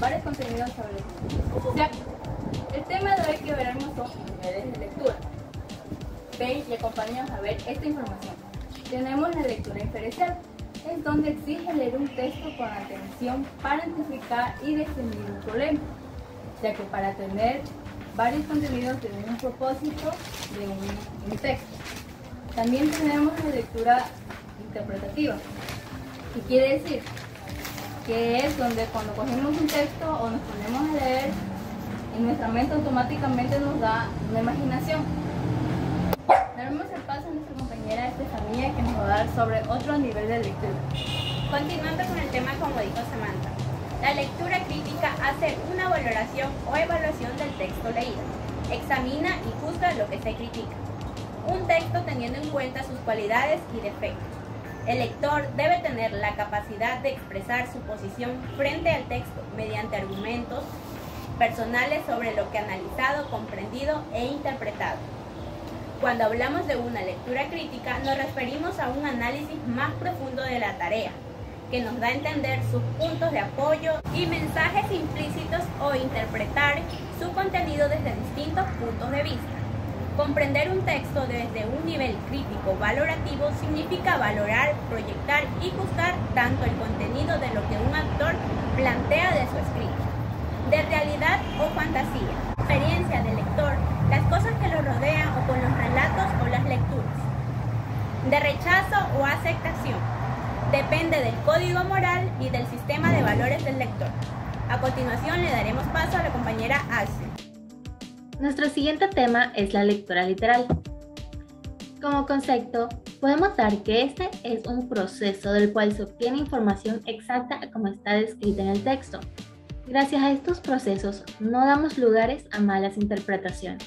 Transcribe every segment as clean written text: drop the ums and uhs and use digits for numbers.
varios contenidos sobre comunicación social. El tema de hoy que veremos son niveles de lectura. Ven y acompáñanos a ver esta información. Tenemos la lectura inferencial, es donde exige leer un texto con atención para identificar y definir un problema, ya que para tener varios contenidos tienen un propósito de un texto. También tenemos la lectura interpretativa, que quiere decir que es donde cuando cogemos un texto o nos ponemos a leer, en nuestra mente automáticamente nos da una imaginación. Daremos el paso a nuestra compañera Estefanía, que nos va a dar sobre otro nivel de lectura. Continuando con el tema, como dijo Samantha, la lectura crítica hace una valoración o evaluación del texto leído. Examina y juzga lo que se critica. Un texto teniendo en cuenta sus cualidades y defectos. El lector debe tener la capacidad de expresar su posición frente al texto mediante argumentos personales sobre lo que ha analizado, comprendido e interpretado. Cuando hablamos de una lectura crítica, nos referimos a un análisis más profundo de la tarea, que nos da a entender sus puntos de apoyo y mensajes implícitos o interpretar su contenido desde distintos puntos de vista. Comprender un texto desde un nivel crítico valorativo significa valorar, proyectar y juzgar tanto el contenido de lo que un autor plantea de su escrito, de realidad o fantasía, experiencia del lector, las cosas que lo rodean o con los relatos o las lecturas, de rechazo o aceptación. Depende del código moral y del sistema de valores del lector. A continuación le daremos paso a la compañera Axel. Nuestro siguiente tema es la lectura literal. Como concepto, podemos dar que este es un proceso del cual se obtiene información exacta como está descrita en el texto. Gracias a estos procesos no damos lugares a malas interpretaciones.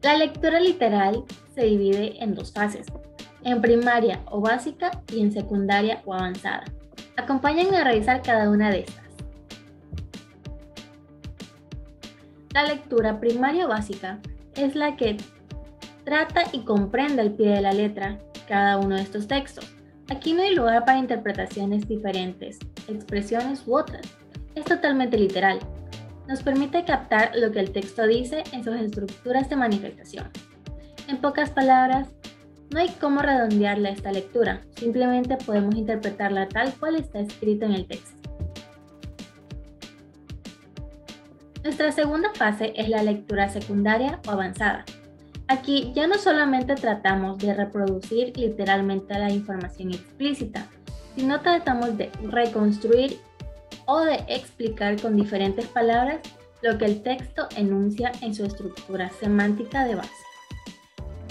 La lectura literal se divide en dos fases, en primaria o básica y en secundaria o avanzada. Acompáñenme a revisar cada una de estas. La lectura primaria o básica es la que trata y comprende al pie de la letra cada uno de estos textos. Aquí no hay lugar para interpretaciones diferentes, expresiones u otras. Es totalmente literal. Nos permite captar lo que el texto dice en sus estructuras de manifestación. En pocas palabras, no hay cómo redondearle a esta lectura, simplemente podemos interpretarla tal cual está escrito en el texto. Nuestra segunda fase es la lectura secundaria o avanzada. Aquí ya no solamente tratamos de reproducir literalmente la información explícita, sino tratamos de reconstruir o de explicar con diferentes palabras lo que el texto enuncia en su estructura semántica de base.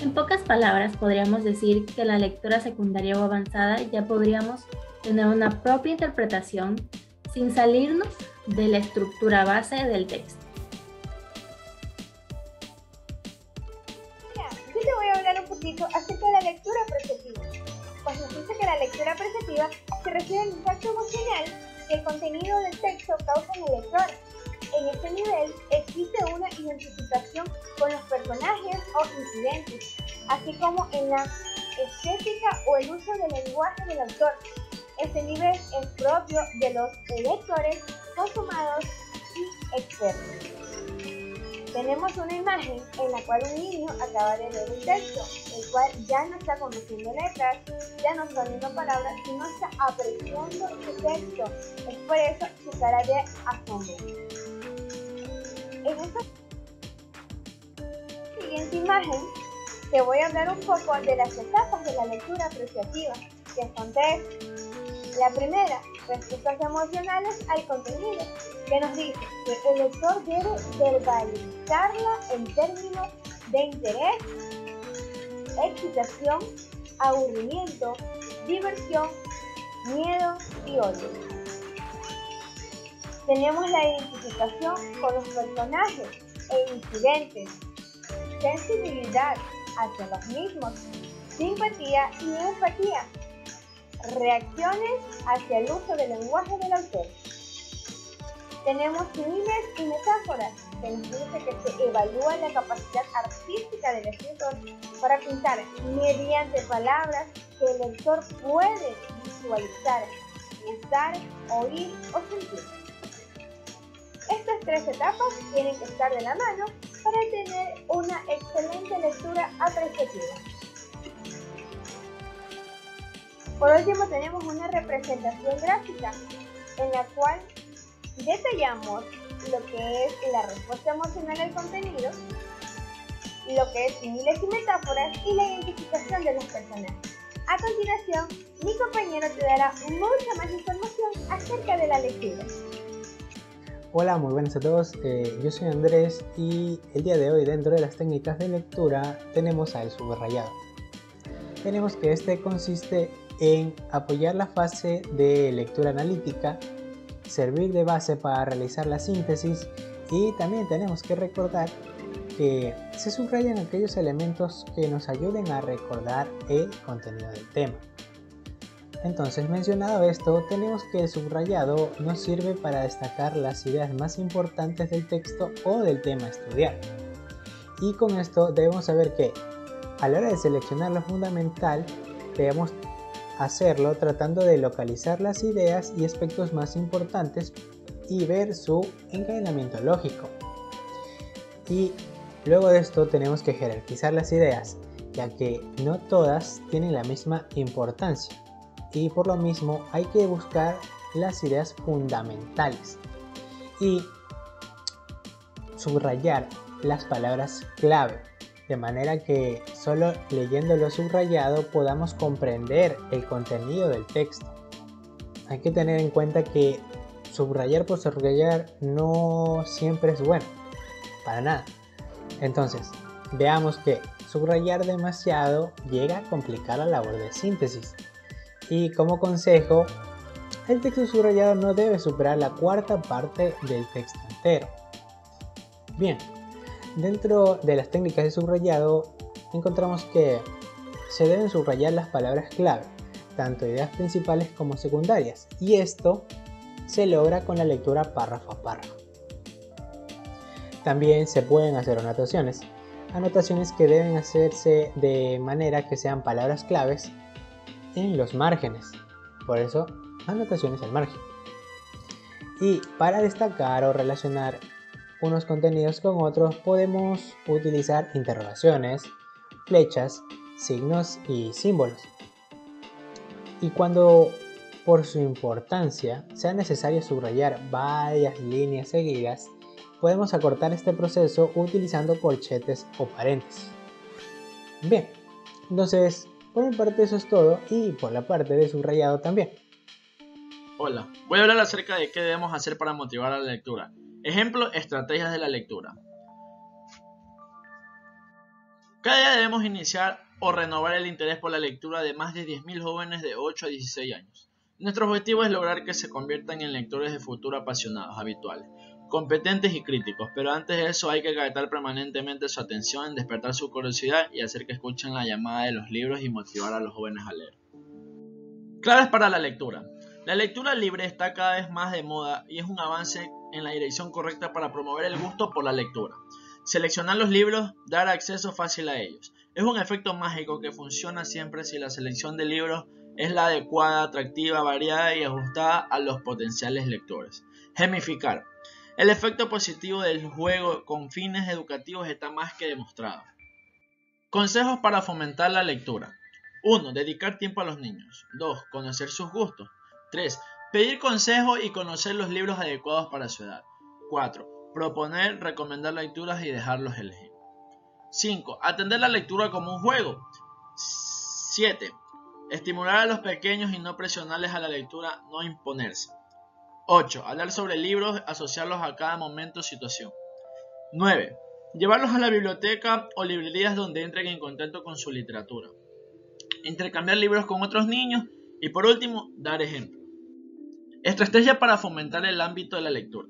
En pocas palabras, podríamos decir que en la lectura secundaria o avanzada ya podríamos tener una propia interpretación sin salirnos de la estructura base del texto. Yo te voy a hablar un poquito acerca de la lectura perceptiva. Pues nos dice que la lectura perceptiva se refiere al impacto emocional que el contenido del texto causa en el lector. En este nivel existe una identificación con los personajes o incidentes, así como en la estética o el uso del lenguaje del autor. Este nivel es propio de los lectores consumados y expertos. Tenemos una imagen en la cual un niño acaba de leer un texto, el cual ya no está conociendo letras, ya no está viendo palabras, sino está apreciando su texto. Es por eso su cara de asombro. En esta siguiente imagen te voy a hablar un poco de las etapas de la lectura apreciativa, que son tres. La primera, respuestas emocionales al contenido, que nos dice que el lector debe verbalizarla en términos de interés, excitación, aburrimiento, diversión, miedo y odio. Tenemos la identificación con los personajes e incidentes, sensibilidad hacia los mismos, simpatía y empatía, reacciones hacia el uso del lenguaje del autor. Tenemos símiles y metáforas, que nos dice que se evalúa la capacidad artística del escritor para pintar mediante palabras que el lector puede visualizar es dar, oír o sentir. Estas tres etapas tienen que estar de la mano para tener una excelente lectura apreciativa. Por último tenemos una representación gráfica en la cual detallamos lo que es la respuesta emocional al contenido, lo que es símiles y metáforas y la identificación de los personajes. A continuación, mi compañero te dará mucha más información acerca de la lectura. Hola, muy buenas a todos, yo soy Andrés y el día de hoy dentro de las técnicas de lectura tenemos al subrayado. Tenemos que este consiste en apoyar la fase de lectura analítica, servir de base para realizar la síntesis y también tenemos que recordar que se subrayan aquellos elementos que nos ayuden a recordar el contenido del tema. Entonces, mencionado esto, tenemos que el subrayado nos sirve para destacar las ideas más importantes del texto o del tema a estudiar. Y con esto debemos saber que a la hora de seleccionar lo fundamental, debemos hacerlo tratando de localizar las ideas y aspectos más importantes y ver su encadenamiento lógico. Y luego de esto tenemos que jerarquizar las ideas, ya que no todas tienen la misma importancia. Y por lo mismo hay que buscar las ideas fundamentales y subrayar las palabras clave, de manera que solo leyendo lo subrayado podamos comprender el contenido del texto. Hay que tener en cuenta que subrayar por subrayar no siempre es bueno, para nada. Entonces, veamos que subrayar demasiado llega a complicar la labor de síntesis. Y como consejo, el texto subrayado no debe superar la cuarta parte del texto entero. Bien, dentro de las técnicas de subrayado encontramos que se deben subrayar las palabras clave, tanto ideas principales como secundarias, y esto se logra con la lectura párrafo a párrafo. También se pueden hacer anotaciones que deben hacerse de manera que sean palabras claves en los márgenes, por eso anotaciones al margen. Y para destacar o relacionar unos contenidos con otros podemos utilizar interrogaciones, flechas, signos y símbolos. Y cuando por su importancia sea necesario subrayar varias líneas seguidas, podemos acortar este proceso utilizando corchetes o paréntesis. Bien, entonces por mi parte eso es todo y por la parte de subrayado también. Hola, voy a hablar acerca de qué debemos hacer para motivar a la lectura. Ejemplo, estrategias de la lectura. Cada día debemos iniciar o renovar el interés por la lectura de más de 10.000 jóvenes de 8 a 16 años. Nuestro objetivo es lograr que se conviertan en lectores de futuro apasionados, habituales, competentes y críticos, pero antes de eso hay que captar permanentemente su atención, despertar su curiosidad y hacer que escuchen la llamada de los libros y motivar a los jóvenes a leer. Claves para la lectura. La lectura libre está cada vez más de moda y es un avance en la dirección correcta para promover el gusto por la lectura. Seleccionar los libros, dar acceso fácil a ellos. Es un efecto mágico que funciona siempre si la selección de libros es la adecuada, atractiva, variada y ajustada a los potenciales lectores. Gamificar. El efecto positivo del juego con fines educativos está más que demostrado. Consejos para fomentar la lectura. 1. Dedicar tiempo a los niños. 2. Conocer sus gustos. 3. Pedir consejo y conocer los libros adecuados para su edad. 4. Proponer, recomendar lecturas y dejarlos elegir. 5. Atender la lectura como un juego. 7. Estimular a los pequeños y no presionarles a la lectura, no imponerse. 8. Hablar sobre libros, asociarlos a cada momento o situación. 9. Llevarlos a la biblioteca o librerías donde entren en contacto con su literatura. Intercambiar libros con otros niños y por último, dar ejemplo. Estrategia para fomentar el ámbito de la lectura.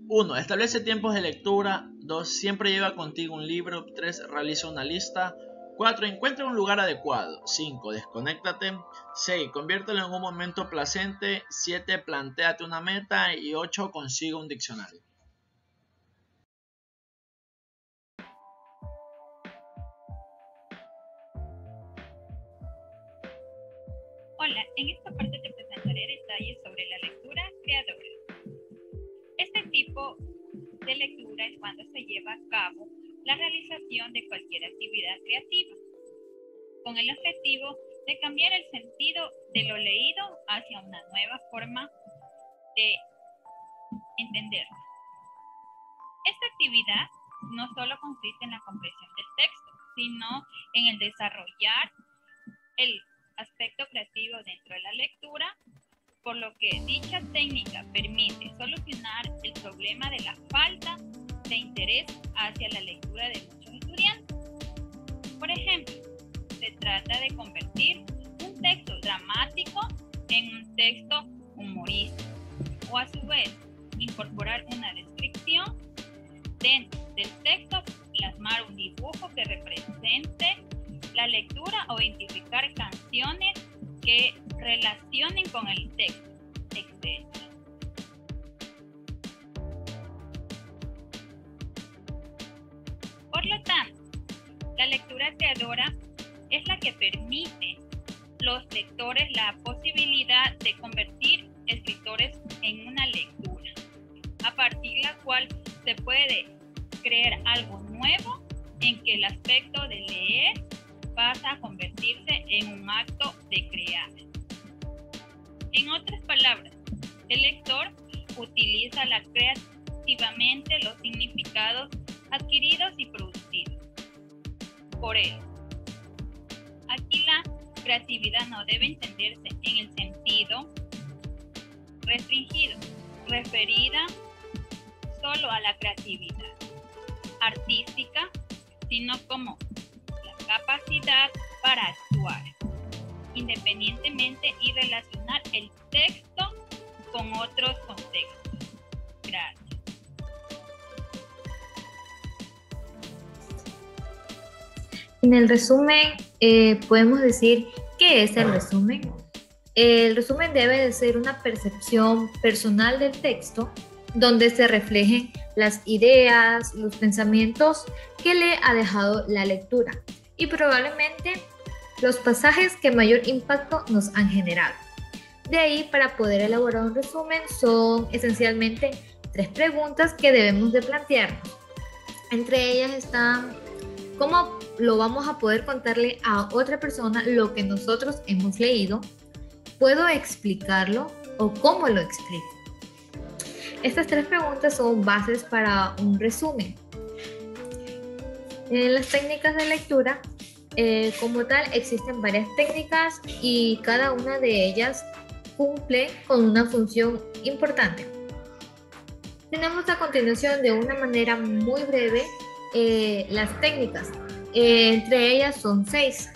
1. Establece tiempos de lectura. 2. Siempre lleva contigo un libro. 3. Realiza una lista. 4. Encuentra un lugar adecuado. 5. Desconéctate. 6. Conviértelo en un momento placente. 7. Plantéate una meta. Y 8. Consigue un diccionario. Hola, en esta parte te presentaré detalles sobre la lectura creadora. Este tipo de lectura es cuando se lleva a cabo la realización de cualquier actividad creativa, con el objetivo de cambiar el sentido de lo leído hacia una nueva forma de entenderlo. Esta actividad no solo consiste en la comprensión del texto, sino en el desarrollar el aspecto creativo dentro de la lectura, por lo que dicha técnica permite solucionar el problema de la falta de interés hacia la lectura de muchos estudiantes. Por ejemplo, se trata de convertir un texto dramático en un texto humorístico, o a su vez incorporar una descripción dentro del texto, plasmar un dibujo que represente la lectura o identificar canciones que relacionen con el texto, etc. Por lo tanto, la lectura creadora es la que permite a los lectores la posibilidad de convertir escritores en una lectura, a partir de la cual se puede crear algo nuevo en que el aspecto de leer pasa a convertirse en un acto de crear. En otras palabras, el lector utiliza creativamente los significados adquiridos y producidos por él. Aquí la creatividad no debe entenderse en el sentido restringido, referida solo a la creatividad artística, sino como la capacidad para actuar independientemente y relacionar el texto con otros contextos. Gracias. En el resumen, podemos decir, ¿qué es el resumen? El resumen debe de ser una percepción personal del texto donde se reflejen las ideas, los pensamientos que le ha dejado la lectura y probablemente los pasajes que mayor impacto nos han generado. De ahí, para poder elaborar un resumen, son esencialmente 3 preguntas que debemos de plantearnos. Entre ellas están: ¿cómo lo vamos a poder contarle a otra persona lo que nosotros hemos leído? ¿Puedo explicarlo o cómo lo explico? Estas 3 preguntas son bases para un resumen. En las técnicas de lectura, como tal, existen varias técnicas y cada una de ellas cumple con una función importante. Tenemos a continuación, de una manera muy breve, las técnicas. Entre ellas son 6,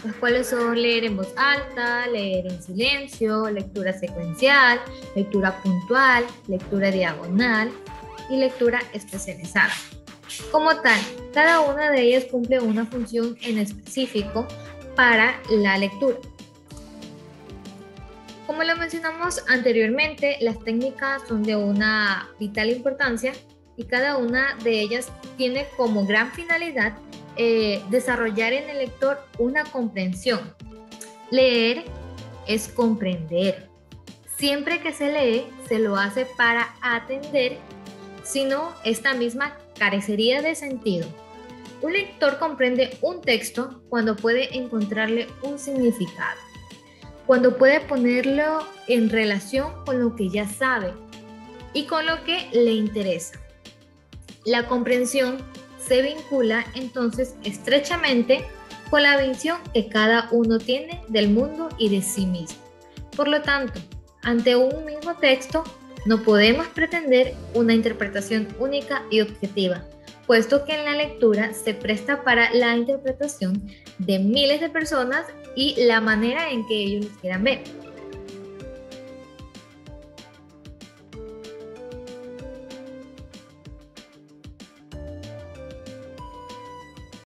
las cuales son leer en voz alta, leer en silencio, lectura secuencial, lectura puntual, lectura diagonal y lectura especializada. Como tal, cada una de ellas cumple una función en específico para la lectura. Como lo mencionamos anteriormente, las técnicas son de una vital importancia y cada una de ellas tiene como gran finalidad desarrollar en el lector una comprensión. Leer es comprender. Siempre que se lee, se lo hace para atender, si no, esta misma carecería de sentido. Un lector comprende un texto cuando puede encontrarle un significado, cuando puede ponerlo en relación con lo que ya sabe y con lo que le interesa. La comprensión se vincula entonces estrechamente con la visión que cada uno tiene del mundo y de sí mismo. Por lo tanto, ante un mismo texto, no podemos pretender una interpretación única y objetiva, puesto que en la lectura se presta para la interpretación de miles de personas y la manera en que ellos los quieran ver.